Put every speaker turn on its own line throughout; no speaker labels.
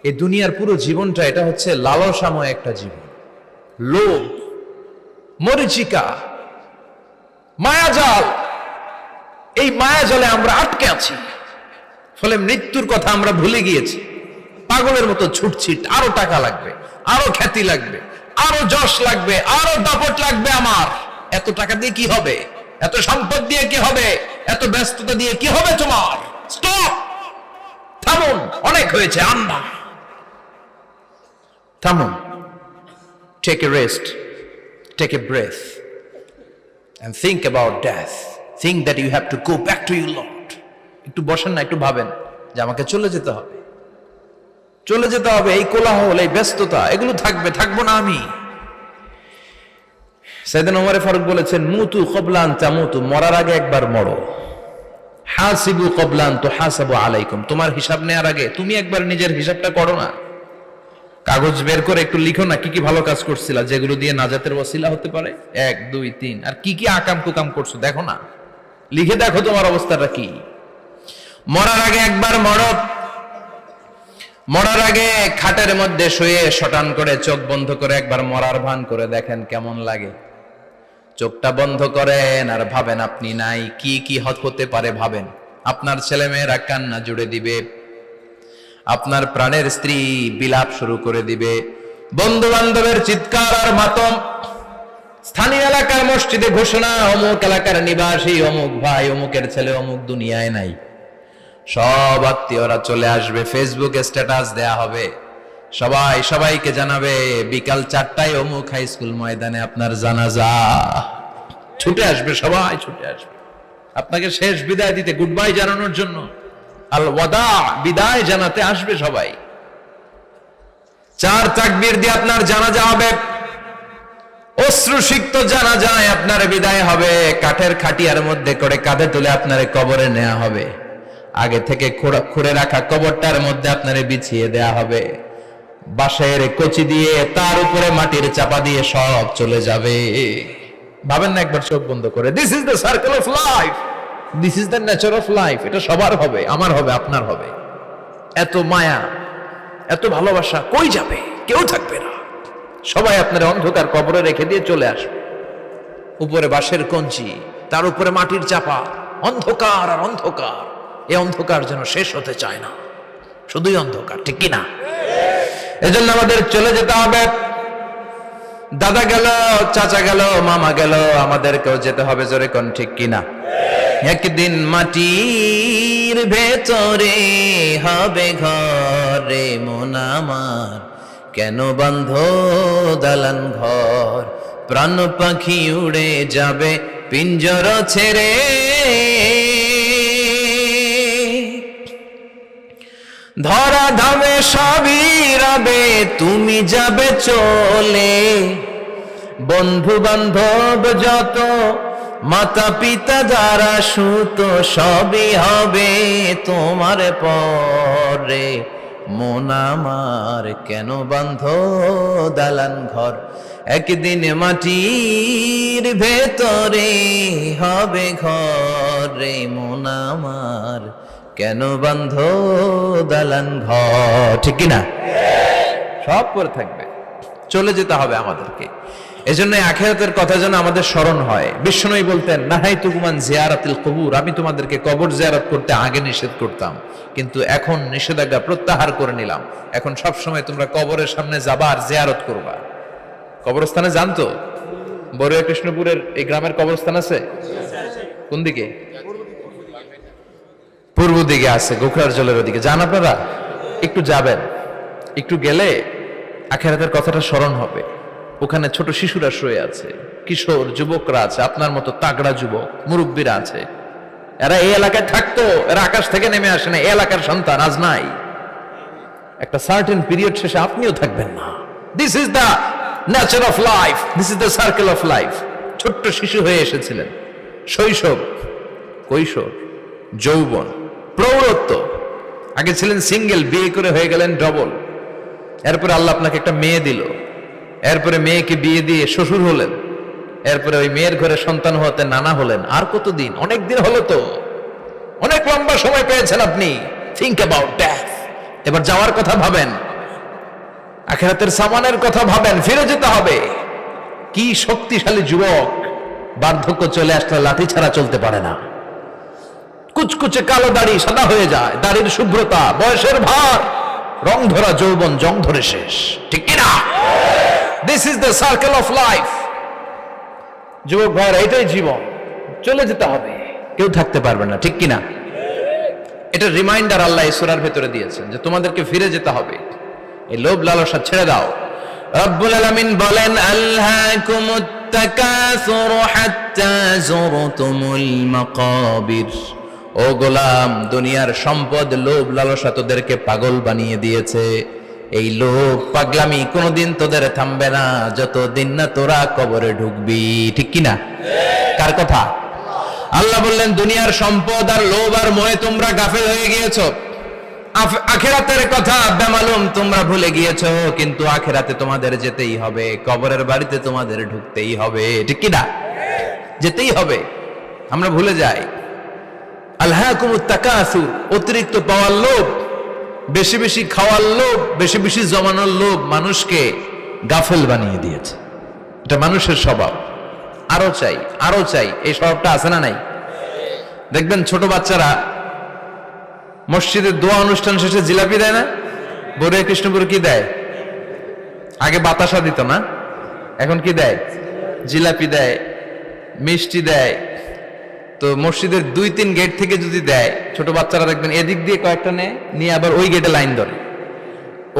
এই দুনিয়ার পুরো জীবনটা এটা হচ্ছে লালসাময় একটা জীবন, লোভ, মরিচিকা, মায়াজাল। এই মায়াজালে আমরা আটকে আছি, ফলে মৃত্যুর কথা আমরা ভুলে গিয়েছি। পাগলের মতো ছুটছি, আরো টাকা লাগবে, আরো খ্যাতি লাগবে, আরো যশ লাগবে, আরো দাপট লাগবে। আমার এত টাকা দিয়ে কি হবে, এত সম্পদ দিয়ে কি হবে, এত ব্যস্ততা দিয়ে কি হবে তোমার? স্টপ, থামুন, অনেক হয়েছে। আন্না, থামুন, take a rest, take a breath and think about death. Think that you have to go back to your Lord. একটু বসেন না, একটু ভাবেন যে আমাকে চলে যেতে হবে, চলে যেতে হবে। এই কোলাহল, এই ব্যস্ততা, এগুলো থাকবে, থাকবো না আমি। সাইয়েদনা ওমর ফারুক বলেছেন, মুতু ক্বাবলা আন তামুতু, মরার আগে একবার মরো। হাসিবু ক্বাবলা আন তুহাসাবু আলাইকুম, তোমার হিসাব নেওয়ার আগে তুমি একবার নিজের হিসাবটা করো না। কাগজ বের করে একটু লিখো না কি কি ভালো কাজ করছিলা, যেগুলো দিয়ে নাজাতের ওসিলা হতে পারে। 1 2 3, আর কি কি আকাম কুকাম করছো দেখো না, লিখে দেখো তোমার অবস্থাটা কি। মরার আগে একবার মরো। মরার আগে খাটের মধ্যে শুয়ে শটান করে চোখ বন্ধ করে একবার মরার ভান করে দেখেন কেমন লাগে। চোখটা বন্ধ করেন আর ভাবেন আপনি নাই, কি কি হতে পারে ভাবেন। আপনার ছেলে মেয়েরা কান্না জুড়ে দিবে, আপনার প্রাণের স্ত্রী বিলাপ শুরু করে দিবে, বন্ধু বান্ধবের চিৎকার আর মাতম, স্থানীয় এলাকার মসজিদে ঘোষণা, অমুক এলাকার নিবাসী অমুক ভাই অমুকের ছেলে অমুক দুনিয়ায় নাই। সব আত্মীয়রা চলে আসবে, ফেসবুকে স্ট্যাটাস দেয়া হবে, সবাই সবাইকে জানাবে বিকাল 4টায় অমুক হাই স্কুল ময়দানে আপনার জানাজা। ছুটে আসবে, সবাই ছুটে আসবে আপনাকে শেষ বিদায় দিতে, গুড বাই জানানোর জন্য, আল ওয়াদা, বিদায় জানাতে আসবে সবাই। 4 তাকবীর দিয়ে আপনার জানাজা হবে, অশ্রুসিক্ত জানাজায় আপনার বিদায় হবে। কাঠের খাটিয়ার মধ্যে করে কাঁধে তুলে আপনারে কবরে নেওয়া হবে। আগে থেকে খুঁড়ে রাখা কবরটার মধ্যে আপনারে বিছিয়ে দেয়া হবে। বাঁশের কচি দিয়ে তার উপরে মাটির চাপা দিয়ে সব চলে যাবে। ভাবেন না একবার চোখ বন্ধ করে, this is the circle of life, this is the nature of life. এটা সবার হবে, আমার হবে, আপনার হবে। এত মায়া, এত ভালোবাসা কই যাবে? কেউ থাকবে না, সবাই আপনার অন্ধকার কবরে রেখে দিয়ে চলে আসবে। উপরে বাঁশের কঞ্চি, তার উপরে মাটির চাপা, অন্ধকার আর অন্ধকার। এই অন্ধকার যেন শেষ হতে চায় না, শুধুই অন্ধকার, ঠিক কিনা? এজন্য আমাদের চলে যেতে হবে। দাদা গেল, চাচা গেল, মামা গেল, আমাদেরকেও যেতে হবে, জোরে কোন ঠিক কিনা? একদিন মাটির ভেতরে হবে ঘরে মন আমার, কেন বন্ধ দালান ঘর, প্রাণ পাখি উড়ে যাবে পিঞ্জর ছেড়ে। ধরা ধামে সবই রবে, তুমি যাবে চলে। বন্ধু বান্ধব যত, মাতা পিতা যারা সুত, সবই হবে তোমার পরে। মন আমার কেন বন্ধ দালান ঘর, একদিন মাটির ভেতরে হবে ঘরে মন আমার, কেন বন্ধ দালান ঘর, ঠিক কিনা? সব পরে থাকবে, চলে যেতে হবে আমাদেরকে। এজন্য আখিরাতের কথা যেন আমাদের স্মরণ হয়। বিশ্বনবী বলতেন, নাহাইতুকুম আন জিয়ারাতিল কুবুর, আমি তোমাদেরকে কবর জিয়ারত করতে আগে নিষেধ করতাম, কিন্তু এখন নিষেধাজ্ঞা প্রত্যাহার করে নিলাম। এখন সব সময় তোমরা কবরের সামনে যাবা আর জিয়ারত করবা। কবরস্থানে জানতো বড়ুয়া কৃষ্ণপুরের এই গ্রামের কবরস্থান আছে কোন দিকে? পূর্ব দিকে আছে, গোখরার জলের ওদিকে। যান আপনারা, একটু যাবেন, একটু গেলে আখিরাতের কথাটা স্মরণ হবে। ওখানে ছোট শিশুরা শুয়ে আছে, কিশোর যুবকরা আছে, আপনার মতো তাগড়া যুবক, মুরব্বীরা আছে। এরা এই এলাকায় থাকতো, এরা আকাশ থেকে নেমে আসে না, এই এলাকার সন্তান, আজ নাই। একটা সার্টেন পিরিয়ড শেষে আপনিও থাকবেন না। This is the nature of life, this is the circle of life. ছোট্ট শিশু হয়ে এসেছিলেন, শৈশব, কৈশোর, যৌবন, প্রৌঢ়ত্ব। আগে ছিলেন সিঙ্গেল, বিয়ে করে হয়ে গেলেন ডবল। এরপরে আল্লাহ আপনাকে একটা মেয়ে দিল, এরপরে মেয়েকে বিয়ে দিয়ে শ্বশুর হলেন, এরপরে ওই মেয়ের ঘরে সন্তান হতে নানা হলেন। আর কতদিন? অনেক দিন হলো তো, অনেক লম্বা সময় পেয়েছেন আপনি। Think about death. এবার যাওয়ার কথা ভাবেন। আখিরাতের সামানের কথা ভাবেন, ফিরে যেতে হবে। কি শক্তিশালী যুবক, বার্ধক্য চলে আসলে লাঠি ছাড়া চলতে পারে না। কুচকুচে কালো দাড়ি সাদা হয়ে যায়, দাড়ির শুভ্রতা, বয়সের ভার, রং ধরা যৌবন জং ধরে শেষ, ঠিক কিনা? This is the circle of life. যুবক ভাইয়ের এটাই জীবন, চলে যেতে হবে, কেউ থাকতে পারবে না, ঠিক কিনা? এটা রিমাইন্ডার আল্লাহ এই সূরার ভেতরে দিয়েছেন যে তোমাদেরকে ফিরে যেতে হবে, এই লোভ লালসা ছেড়ে দাও। রব্বুল আলামিন বলেন, আলহাকুমুত তাকাসুরু হাত্তা যুরতুমুল মাকাবির। ও গোলাম, দুনিয়ার সম্পদ, লোভ লালসা তোদেরকে পাগল বানিয়ে দিয়েছে। এই লোভ পাগলামি কোনোদিন তোদের থামবে না যতদিন না তোরা কবরে ঢুকবি, ঠিক কিনা? কার কথা? আল্লাহ বললেন, দুনিয়ার সম্পদ আর লোভ আর মোহে তোমরা গাফেল হয়ে গিয়েছো। আখিরাতের কথা বেমালুম তোমরা ভুলে গিয়েছো, কিন্তু আখিরাতে তোমাদের যেতেই হবে, কবরের বাড়িতে তোমাদের ঢুকতেই হবে, ঠিক কিনা? যেতেই হবে, আমরা ভুলে যাই। আলহাকুমুত তাকাসুর, অতিরিক্ত পাওয়ার লোভ, বেশি বেশি খাওয়ার লোভ, বেশি বেশি জমানোর লোভ মানুষকে গাফেল বানিয়ে দিয়েছে। এটা মানুষের স্বভাব, আরো চাই আরো চাই, এই স্বভাবটা আছে না নাই? দেখবেন ছোট বাচ্চারা মসজিদের দোয়া অনুষ্ঠান শেষে জিলাপি দেয় না? বড়ে কৃষ্ণপুর কি দেয়? আগে বাতাসা দিত না, এখন কি দেয়? জিলাপি দেয়, মিষ্টি দেয়। তো মসজিদের 2-3 গেট থেকে যদি দেয়, ছোট বাচ্চারা দেখবেন এদিক দিয়ে কয়েকটা নিয়ে আবার ওই গেটে লাইন ধরে।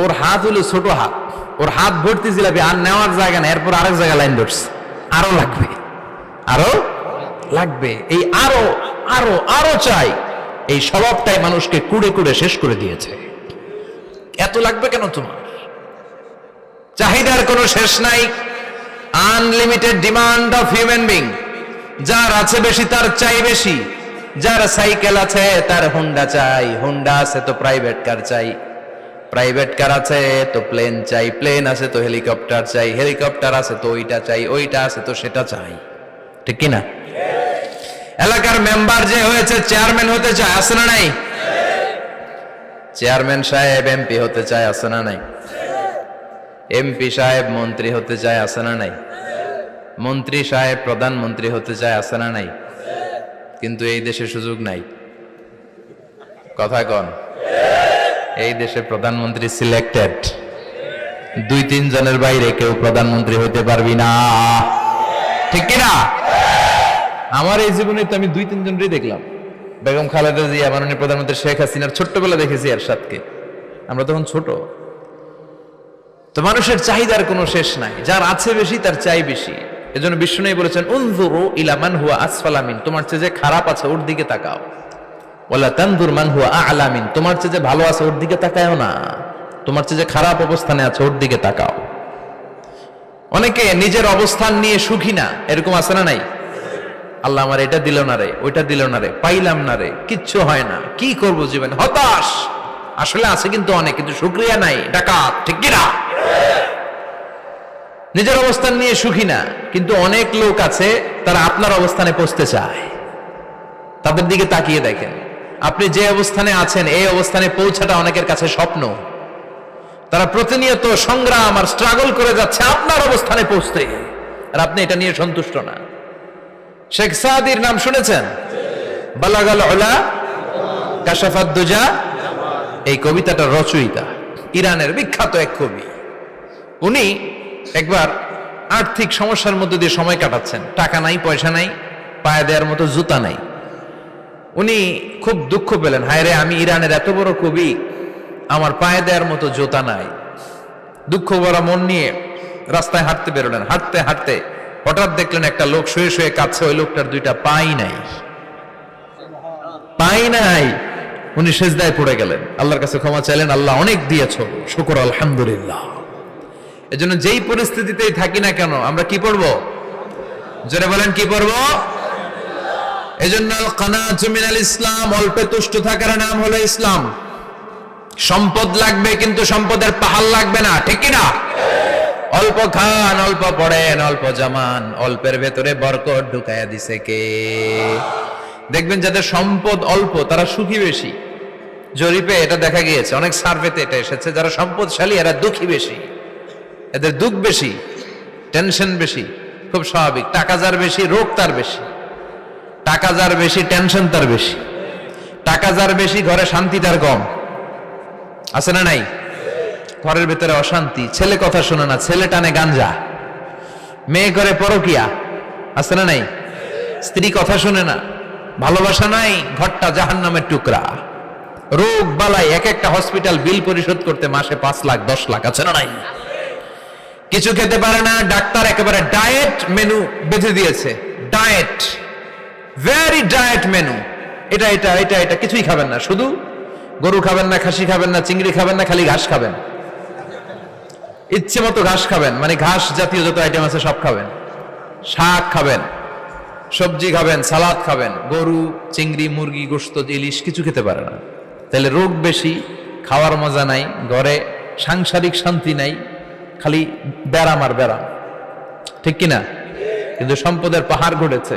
ওর হাত হলো ছোট হাত, ওর হাত ভর্তি জিলাপি, আর নেওয়ার জায়গা না, এরপর আরেক জায়গায় লাইন ধরছে, আরো লাগবে আরো লাগবে, এই আরো আরো আরো চাই। এই স্বভাবটাই মানুষকে কুড়ে কুড়ে শেষ করে দিয়েছে। এত লাগবে কেন তোমার? চাহিদার কোনো শেষ নাই, unlimited demand of human being. যার আছে বেশি তার চাই বেশি, যার সাইকেল আছে তার হুন্ডা চাই, হুন্ডা আছে তো প্রাইভেট কার চাই, প্রাইভেট কার আছে তো প্লেন চাই, প্লেন আছে তো হেলিকপ্টার চাই, হেলিকপ্টার আছে তো ওইটা চাই, ওইটা আছে তো সেটা চাই, ঠিক কিনা? এলাকার মেম্বার যে হয়েছে চেয়ারম্যান হতে চায়, আছে না নাই? চেয়ারম্যান সাহেব এমপি হতে চায়, আছে না নাই? এমপি সাহেব মন্ত্রী হতে চায়, আছে না নাই? মন্ত্রী সাহেব প্রধানমন্ত্রী হতে চায়, আছে না নাই? কিন্তু এই দেশে সুযোগ নাই, কথা কন। এই দেশে প্রধানমন্ত্রী সিলেক্টেড, 2-3 জনের বাইরে কেউ প্রধানমন্ত্রী হতে পারবি না, ঠিক কিনা? আমার এই জীবনে তো আমি 2-3 জনই দেখলাম। বেগম খালেদা জিয়া, মাননীয় প্রধানমন্ত্রী শেখ হাসিনার ছোট্টবেলা দেখেছি এরশাদকে, আমরা তখন ছোট। তো মানুষের চাহিদার কোনো শেষ নাই, যার আছে বেশি তার চাই বেশি। এজন্য বিষ্ণু বলেছেন, উনজুরু ইলা মান হুয়া আসফালা মিন, তোমার চেয়ে যে খারাপ আছে ওর দিকে তাকাও। ওয়ালা তানজুর মান হুয়া আ'লা মিন, তোমার চেয়ে যে ভালো আছে ওর দিকে তাকায়ও না, তোমার চেয়ে যে খারাপ অবস্থানে আছে ওর দিকে তাকাও। অনেকে নিজের অবস্থান নিয়ে সুখী না, এরকম আছে না নাই? আল্লাহ আমার এটা দিল না রে, ওইটা দিল না রে, পাইলাম না রে, কিচ্ছু হয় না, কি করব জীবনে, হতাশ। আসলে আছে কিন্তু অনেক, কিন্তু শুকরিয়া নাই, ডাকাত, ঠিক কিনা? নিজের অবস্থান নিয়ে সুখী না, কিন্তু অনেক লোক আছে তারা আপনার অবস্থানে পৌঁছতে চায়। তাদের দিকে তাকিয়ে দেখেন, আপনি যে অবস্থানে আছেন এই অবস্থানে পৌঁছাটা অনেকের কাছে স্বপ্ন। তারা প্রতিনিয়ত সংগ্রাম আর স্ট্রাগল করে যাচ্ছে আপনার অবস্থানে পৌঁছতে, আর আপনি এটা নিয়ে সন্তুষ্ট না। শেখ সাদির নাম শুনেছেন? বালাগাল উলা কাশাফাত দুজা, এই কবিতাটার রচয়িতা, ইরানের বিখ্যাত এক কবি। উনি একবার আর্থিক সমস্যার মধ্যে দিয়ে সময় কাটাচ্ছেন, টাকা নাই, পয়সা নাই, পায়ে দেওয়ার মতো জুতা নাই। উনি খুব দুঃখ পেলেন, হায় রে, আমি ইরানের এত বড় কবি, আমার পায়ে দেওয়ার মতো জুতা নাই। দুঃখ ভরা মন নিয়ে রাস্তায় হাঁটতে বেরোলেন। হাঁটতে হাঁটতে হঠাৎ দেখলেন একটা লোক শুয়ে শুয়ে কাঁদছে, ওই লোকটার 2টা পাই নাই, পাই নাই। উনি সেজদায় পড়ে গেলেন, আল্লাহর কাছে ক্ষমা চাইলেন, আল্লাহ অনেক দিয়েছো, শুকর আলহামদুলিল্লাহ। এজন্য যেই পরিস্থিতিতেই থাকি না কেন আমরা কি পড়বো? জোরে বলেন, কি পড়বো? এজন্য কানাতু মিনাল ইসলাম, অল্পে তুষ্ট থাকার নাম হলো ইসলাম। সম্পদ লাগবে কিন্তু সম্পদের পাহাড় লাগবে না, ঠিক কিনা? অল্প খান, অল্প পড়েন, অল্প জমান, অল্পের ভেতরে বরকত ঢুকাইয়া দিছে কে? দেখবেন যাদের সম্পদ অল্প তারা সুখী বেশি। জরিপে এটা দেখা গিয়েছে, অনেক সার্ভেতে এটা এসেছে, যারা সম্পদশালী এরা দুঃখী বেশি। এদের দুঃখ বেশি, টেনশন বেশি, খুব স্বাভাবিক। টাকা যার বেশি, রোগ তার বেশি। টাকা যার বেশি, টেনশন তার বেশি। টাকা যার বেশি, ঘরে শান্তি তার কম। আছে না নাই? ঘরের ভিতরে অশান্তি, ছেলে কথা শোনে না, ছেলে টানে গাঞ্জা, মেয়ে করে পরকিয়া। আছে না নাই? স্ত্রী কথা শোনে না, ভালোবাসা নাই, ঘরটা জাহান্নামের টুকরা। রোগ বালাই, এক একটা হসপিটাল বিল পরিশোধ করতে মাসে 5 লাখ 10 লাখ। আছে না নাই? কিছু খেতে পারে না, ডাক্তার একেবারে ডায়েট মেনু বেঁধে দিয়েছে। Diet, very diet menu. এটা এটা এটা এটা কিছুই খাবেন না, শুধু গরু খাবেন না, খাসি খাবেন না, চিংড়ি খাবেন না, খালি ঘাস খাবেন। ইচ্ছে মতো ঘাস খাবেন, মানে ঘাস জাতীয় যত আইটেম আছে সব খাবেন। শাক খাবেন, সবজি খাবেন, সালাদ খাবেন। গরু, চিংড়ি, মুরগি, গোশত, ইলিশ কিছু খেতে পারে না। তাহলে রোগ বেশি, খাওয়ার মজা নাই, ঘরে সাংসারিক শান্তি নাই, খালি ব্যারাম আর ব্যারাম। ঠিক কিনা? কিন্তু সম্পদের পাহাড় ঘটেছে।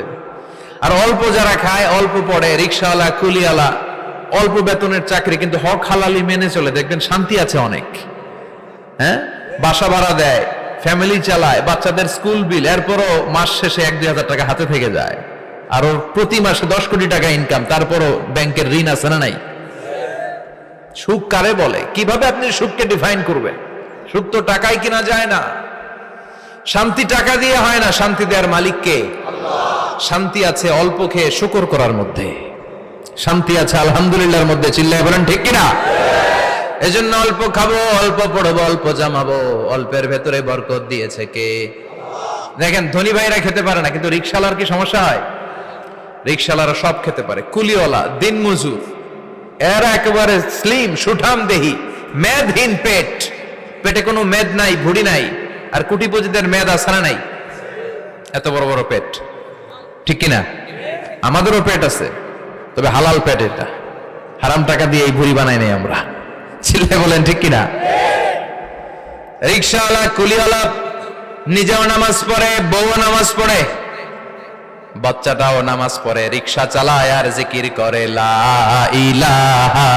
আর অল্প যারা খায়, অল্প পড়ে, রিক্সাওয়ালা, কুলিওয়ালা, অল্প বেতনের চাকরি, কিন্তু হক হালালি মেনে চলে, দেখবেন শান্তি আছে অনেক। হ্যাঁ, বাসা ভাড়া দেয়, ফ্যামিলি চালায়, বাচ্চাদের স্কুল বিল, এরপরও মাস শেষে 1-2 হাজার টাকা হাতে থেকে যায়। আর ওর প্রতি মাসে 10 কোটি টাকা ইনকাম, তারপরও ব্যাংকের ঋণ আছে না নাই? সুখ কারে বলে? কিভাবে আপনি সুখকে ডিফাইন করবেন? সুখ তো টাকায় কিনা যায় না। শান্তি টাকা দিয়ে হয় না, শান্তি দেওয়ার মালিক কে? শান্তি আছে অল্প খেয়ে শুকর করার মধ্যে, শান্তি আছে আলহামদুলিল্লাহর মধ্যে। চিল্লায় বলেন ঠিক কিনা? এজন্য অল্প খাবো, অল্প পড়বো, অল্প জামাবো, অল্পের ভেতরে বরকত দিয়েছে কে? দেখেন, ধনী ভাইরা খেতে পারে না, কিন্তু রিক্সাওয়ালার কি সমস্যা হয়? রিক্সাওয়ালারা সব খেতে পারে। কুলিওয়ালা, দিন মজুর, এরা একেবারে স্লিম, সুঠাম দেহি, মেদহীন পেট, পেটে কোনো মেদ নাই, ভুড়ি নাই। আর কোটিপতিদের মেদ আছে না নাই? এত বড় বড় পেট। ঠিক কিনা? আমাদেরও পেট আছে, তবে হালাল পেট। এটা হারাম টাকা দিয়ে এই ভুড়ি বানাই নাই আমরা। চিল্লায় বলেন ঠিক কিনা? রিক্সাওয়ালা, কুলিওয়ালা নিজেও নামাজ পড়ে, বউও নামাজ পড়ে, বাচ্চাটাও নামাজ পড়ে, রিক্সা চালায় আর জিকির করে লা ইলাহা